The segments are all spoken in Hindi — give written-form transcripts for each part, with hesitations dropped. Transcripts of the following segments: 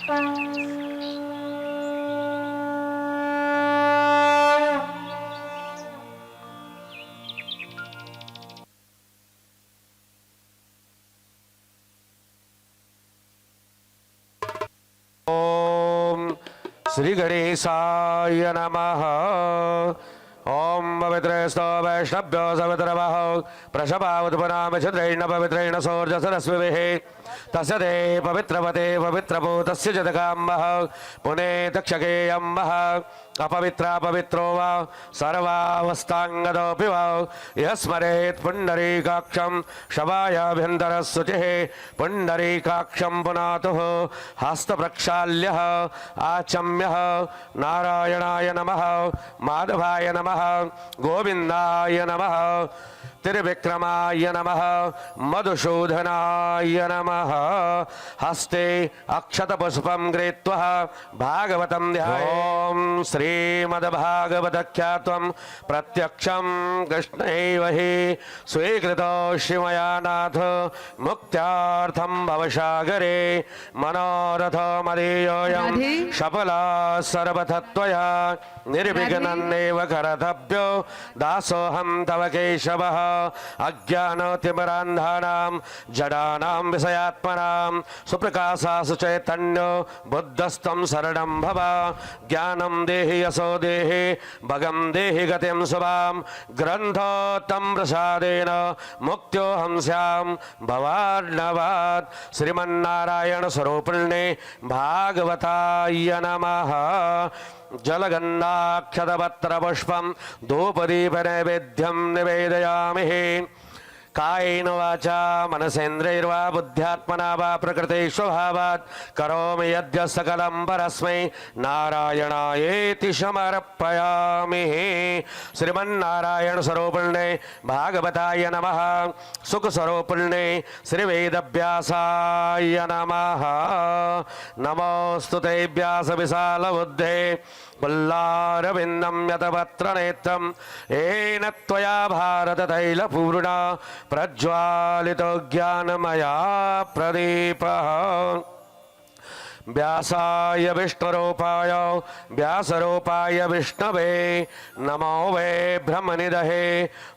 श्री गणेशाय नमः। ओम पवित्रस्तो वैष्णव्यो सवितरवः प्रशभावुत्पन्नामि छिद्रेण पवित्रेण सोर्जसरस्विभिः तस्य ते पवित्रवते पवित्रभूतस्य जदकाम्बः पुने दक्षकेयम्बः अपवित्रा पवित्रो वा सर्वावस्थाङ्गदोऽपि वा यः स्मरेत् पुण्डरीकाक्षं शवायाभ्यन्तरशुचिः पुण्डरीकाक्षं पुनातुः हस्तप्रक्षाल्यः आचम्यः नारायणाय नमः माधवाय नमः गोविन्दाय नमः त्रिविक्रमाय नमः मधुसूदनाय नमः। हस्ते अक्षतपुष्पं गृहीत्वा भागवतं ध्यायेत्। श्रीमद्भागवतख्यातं प्रत्यक्षं कृष्णैव हि स्वीकृतो श्रीमया नाथ मुक्त्यार्थं भवसागरे मनोरथो मदीयोऽयं सफला सर्वतत्त्वया निर्विघ्नन्नेव करतभ्यो दासोऽहं तव केशवः। अज्ञानतिमिरान्धानां जडानां विषयात्मनां सुप्रकाशासु चैतन्यो बुद्धस्तं शरणं भव। ज्ञानं देहि यशो देहि भगं देहि गतिं शुभां ग्रन्थोत्तम प्रसादेन मुक्त्योऽहं स्यां भवार्णवात्। श्रीमन्नारायण स्वरूपिणे भागवताय नमः। जलगन्धाक्षतपत्रपुष्पं धूपदीपनैवेद्यं निवेदयामि। कायेन वाचा मनसेन्द्रियैर्वा बुद्ध्यात्मना वा प्रकृते स्वभावात् करोमि यद्य सकलं परस्मै नारायणायेति समर्पयामि। श्रीमन्नारायण स्वरूपिणे भागवताय नमः। सुख स्वरूपिणे श्रीवेदव्यासाय नमः। नमोस्तुते व्यास विशाल बुद्धे पुल्लारविन्दं यतपत्र नेत्रं येन त्वया भारत तैलपूर्णा प्रज्वालितो ज्ञानमया प्रदीपः। व्यासाय विष्णुरूपाय व्यासरूपाय विष्णवे नमो वै ब्रह्मनिधये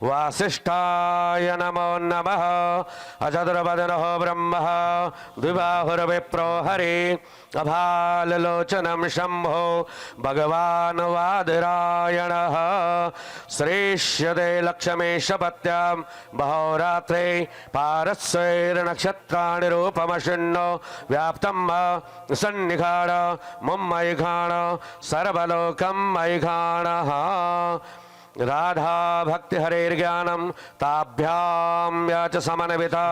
वासिष्ठाय नमो नमः। अचतुर्वदनो ब्रह्मः द्विबाहुर्विप्रो हरि अभाललोचनं शम्भो भगवान् वादरायणः। श्रेष्यते लक्ष्मीशपत्यां बहोरात्रे पारस्वैर्नक्षत्राणि रूपमशुन्नो व्याप्तं सन्निघाण मुम्मयिघाण सर्वलोकं मयिघाणः। राधा भक्ति हरेर्ज्ञानं ताभ्यां याच समन्विता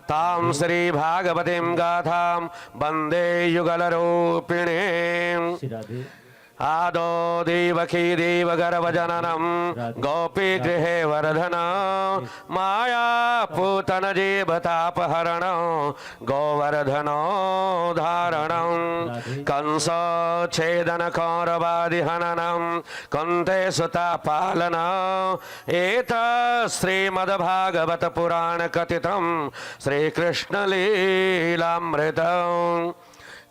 तां श्री भागवतीं गाथां वन्दे युगलरूपिणीम्। आदो देवकी देवगर्भजननं गोपी गृहे वर्धन मायापूतन जीवतापहरण गोवर्धनो धारणं कंस छेदन कौरवादिहननं कुन्ते सुता पालन एतत् श्रीमद्भागवत पुराण कथितं श्रीकृष्णलीलामृतम्।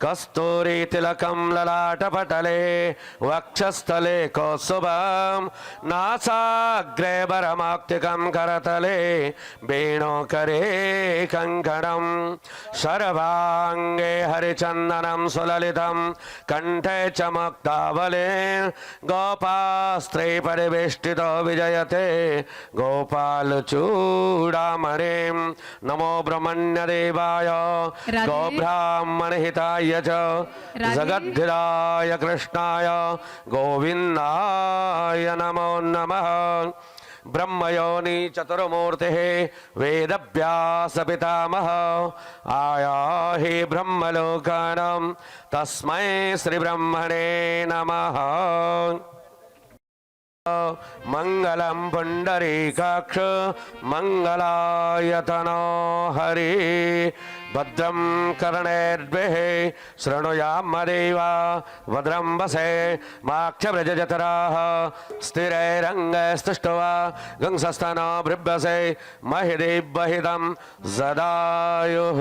कस्तूरी तिलकं ललाटपटले वक्षस्थले कौस्तुभं नासाग्रे वरमाक्तिकं करतले वेणुकरे कङ्कणं सर्वाङ्गे हरिचन्दनं सुललितं कंठे च मुक्तावले गोपास्त्रे परिवेष्टितो विजयते गोपालचूडामणिं। नमो ब्रह्मण्यदेवाय गोब्राह्मणहिताय जगद्धिराय कृष्णाय गोविन्दाय नमो नमः। ब्रह्मयोनि चतुर्मूर्तिः वेदव्यास पितामह आयाहि ब्रह्मलोकानां तस्मै श्रीब्रह्मणे नमः। मंगलम पुंडरीकाक्ष मंगलायतनो हरि भद्रं कर्णेर्भिः शृणुयामदेवा भद्रं वसे माक्षव्रजजतराः स्थिरैरङ्गैस्तुष्ट्वा गंसस्तनो बृभ्यसे महिदेवहितं सदायुः।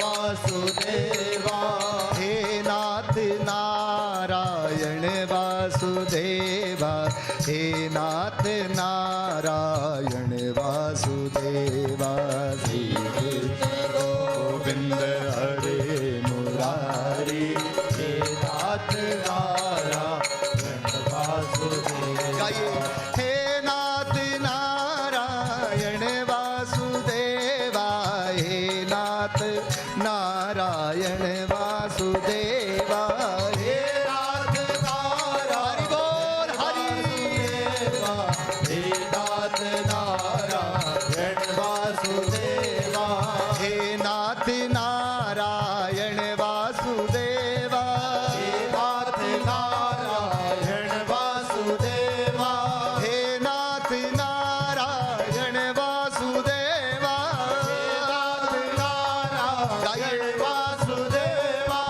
वासुदेवा हे नाथ नारायण वासुदेवा हे नाथ नारायण वासुदेवा श्री कृष्ण गोविंद हरे मुरारी हे नाथ नारायण वासुदेवा हे नाथ नारायण वासुदेवा हे नाथ नारायण वासुदेवा हे नाथ नारायण बोल हरि हे नाथ नारायण वासुदेवा हे नाथ नारायण वासुदेवा हे नाथ नारायण वासुदेवा हे नाथ नारायण वासुदेवा हे नाथ नारायण वासुदेवा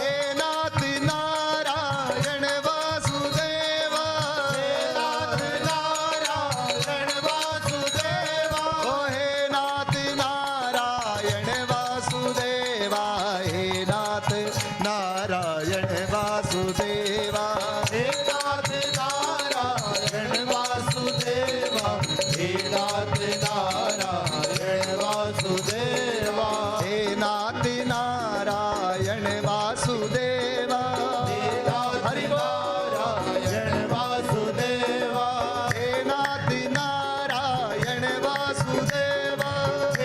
हे नाथ नारायण वासुदेवा हे नाथ नारायण वासुदेवा हे नाथ नारायण वासुदेवा हे नाथ नारायण वासुदेवा हे नाथ नारायण वासुदेवा हे नाथ नारायण वासुदेवा हे नाथ नारायण वासुदेवा हे नाथ नारायण वासुदेवा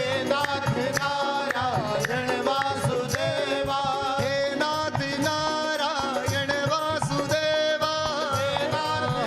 हे नाथ नारायण वासुदेवा हे नाथ नारायण वासुदेवा हे नाथ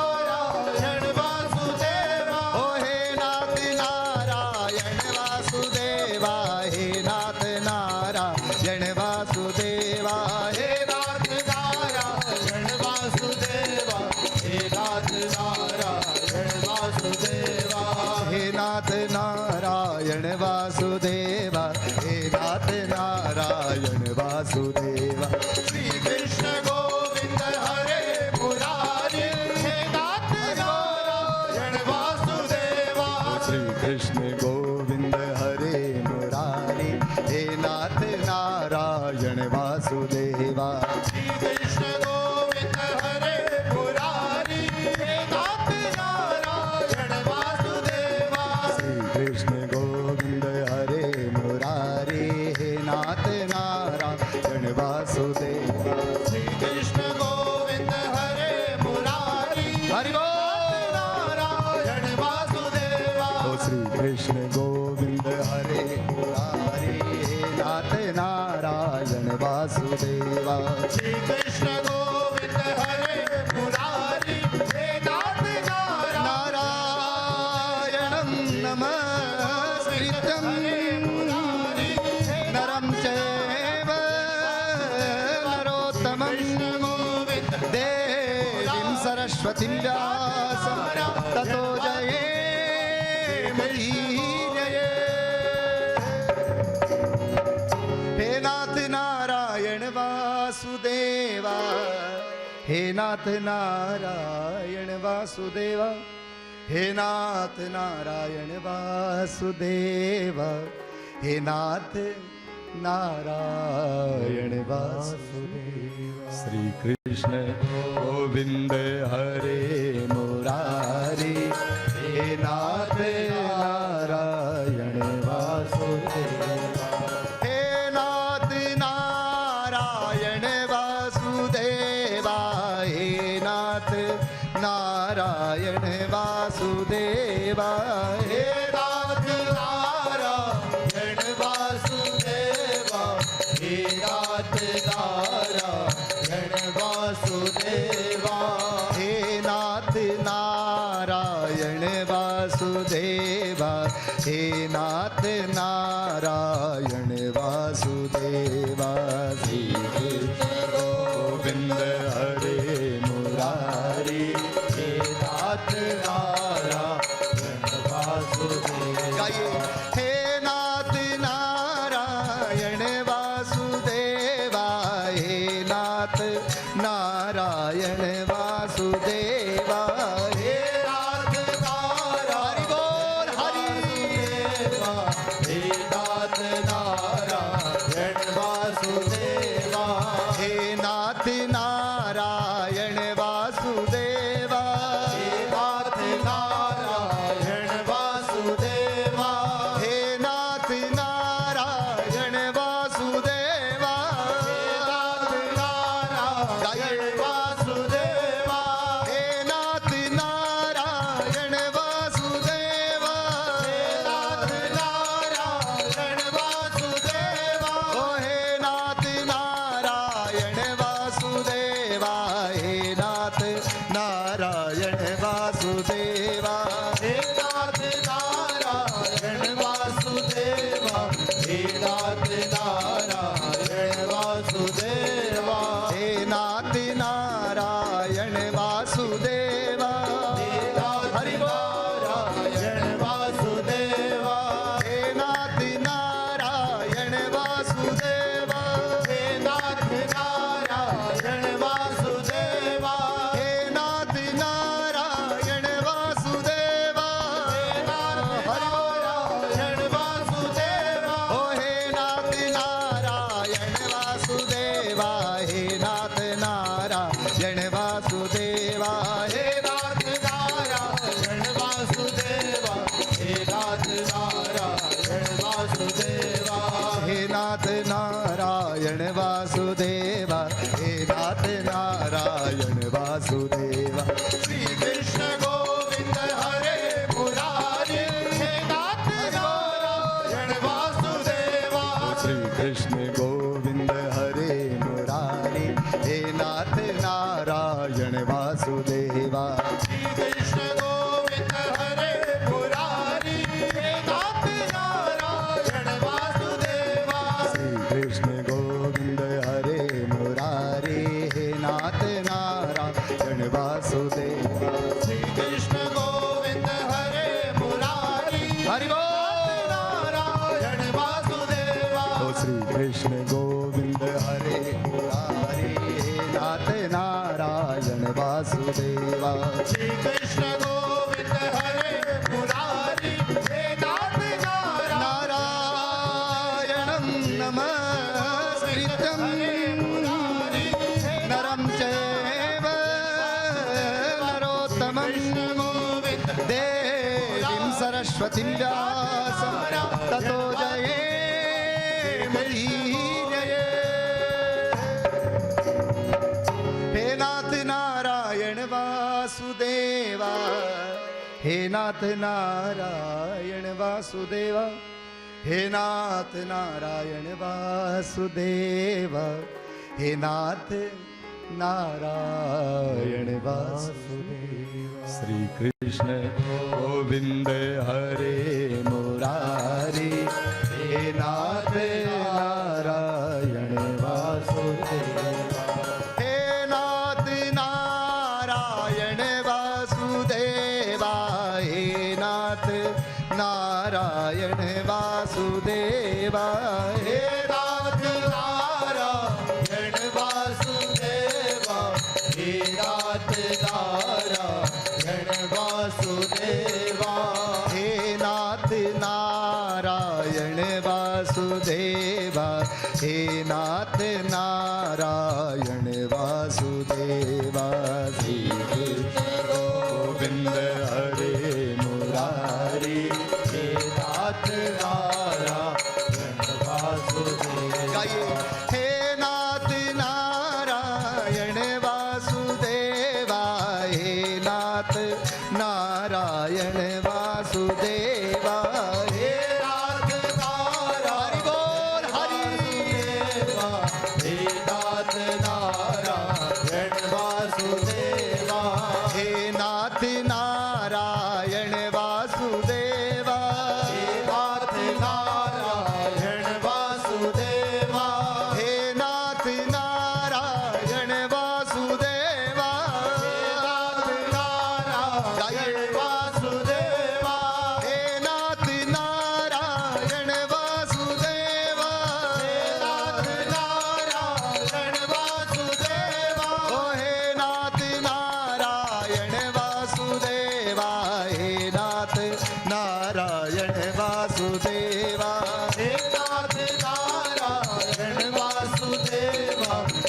नारायण वासुदेवा ओ हे नाथ नारायण वासुदेवा हे नाथ नारायण वासुदेवा हे नाथ नारायण वासुदेवा हे नाथ नारायण वासुदेवा हे नाथ नारायण वासुदेवा हे नाथ नारायण वासुदेवा श्री कृष्ण गोविंद हरे मुरारी हे नाथ नारायण वासुदेवा श्री कृष्ण गोविंद हरे मुरारी हे नाथ नारायण वासुदेवा श्री कृष्ण गोविंद हरे मुरारी हे नाथ नारायण वासुदेवा श्री कृष्ण गोविंद हरे मुरारी हे नाथ नारायण वासुदेवा श्री कृष्ण गोविंद हरे मुरारी हरि बोल नारायण वासुदेवा श्री कृष्ण गोविंद हरे मुरारी हे नाथ नारायण वासुदेवा श्री कृष्ण गोविंद हरे मुरारी हे नाथ नारायणं नमस्कृत्यं नरं चैव नरोत्तमं देवीं सरस्वतीं व्यासं ततो जयेमहीयये हे नाथ नारायण वासुदेवा हे नाथ नारायण वासुदेवा हे नाथ नारायण वासुदेवा हे नाथ नारायण वासुदेवा श्री कृष्ण गोविंद हरे मुरारी हे नाथ नारायण वासुदेवा हे नाथ नारायण वासुदेवा हे नाथ नारायण वासुदेवा हे नाथ नारायण वासुदेवा हे नाथ नारायण वासुदेवा हे नाथ नारायण वासुदेवा हे नाथ नारायण वासुदेवा श्री कृष्ण गोविंद हरे मुरारी हे नाथ नारायण वासुदेवा हे नाथ नारायण वासुदेवा हे नाथ नारायण वासुदेवा हे नाथ नारायण बोल हरि हे नाथ नारायण श्री कृष्ण गोविंद हरे मुरारी हे नाथ नारायणं नमस्कृतं नरं चैव नरोत्तमं देवीं सरस्वतीं व्यासं ततो जयेमुदीरये। हे नाथ नारायण वासुदेवा हे नाथ नारायण वासुदेवा हे नाथ नारायण वासुदेवा हे नाथ नारायण वासुदेवा। श्री कृष्ण गोविंद हरे मुरारी हे नाथ नारायण वासुदेवा हे नाथ नारायण वासुदेवा हे नाथ नारायण वासुदेवा हे नाथ नारायण वासुदेवा हे नाथ नारायण वासुदेवा हे नाथ नारायण वासुदेवा हे नाथ नारायण वासुदेवा। श्री कृष्ण गोविंद हरे मुरारी हे नाथ नारायण वासुदेवा हे नाथ नारायण वासुदेवा हे नाथ नारायण वासुदेवा हे नाथ नारायण बोल हरि हे नाथ नारायण वासुदेवा हे नाथ नारायण वासुदेवा हे नाथ नारायण वासुदेवा हे नाथ नारायण वासुदेवा हे नाथ नारायण वासुदेवा हे नाथ नारायण वासुदेवा हे नाथ नारायण वासुदेवा हे नाथ नारायण वासुदेवा हे नाथ नारायण वासुदेवा हे नाथ नारायण वासुदेवा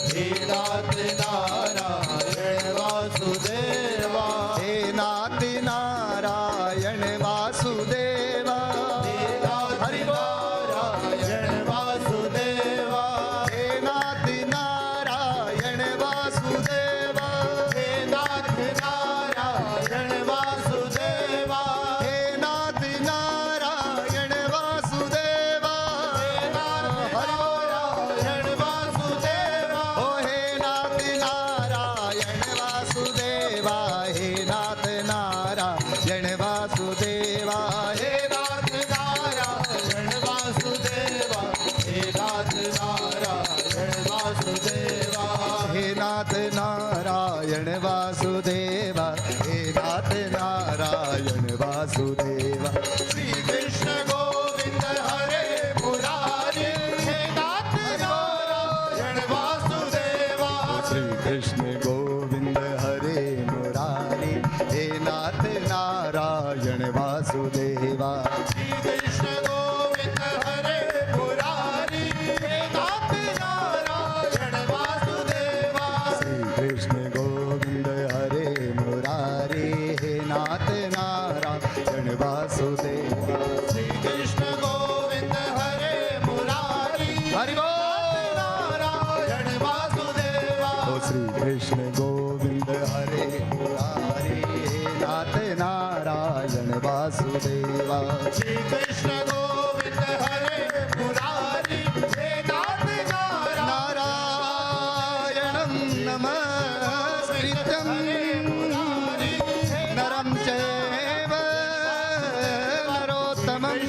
हे नाथ नारायण वासुदेवा हे नाथ नारायण वासुदेवा हे नाथ नारायण वासुदेवा हे नाथ नारायण वासुदेवा हे नाथ नारायण वासुदेवा हे नाथ नारायण वासुदेवा ओ हे नाथ नारायण वासुदेवा हे नाथ नारायण वासुदेवा हे नाथ नारायण वासुदेवा हे नाथ नारायण वासुदेवा हे नाथ नारायण वासुदेवा हे नाथ नारायण वासुदेवा। श्री कृष्ण गोविंद हरे मुरारी हे नाथ नारायण वासुदेवा श्री कृष्ण गोविंद हरे मुरारी हे नाथ नारायण वासुदेवा श्री कृष्ण गोविंद हरे मुरारी हे नाथ नारायण वासुदेवा श्री कृष्ण गोविंद हरे मुरारी हे नाथ नारायण वासुदेवा श्री कृष्ण गोविंद हरे मुरारी हरि बोल नारायण वासुदेवा श्री कृष्ण गोविंद हरे मुरारी हे नाथ नारायण वासुदेवा श्री कृष्ण गोविंद हरे मुरारी हे नाथ नारायणं नमस्कृतं नरं चैव नरोत्तमं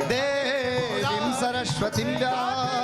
देवीं सरस्वतीं व्यासं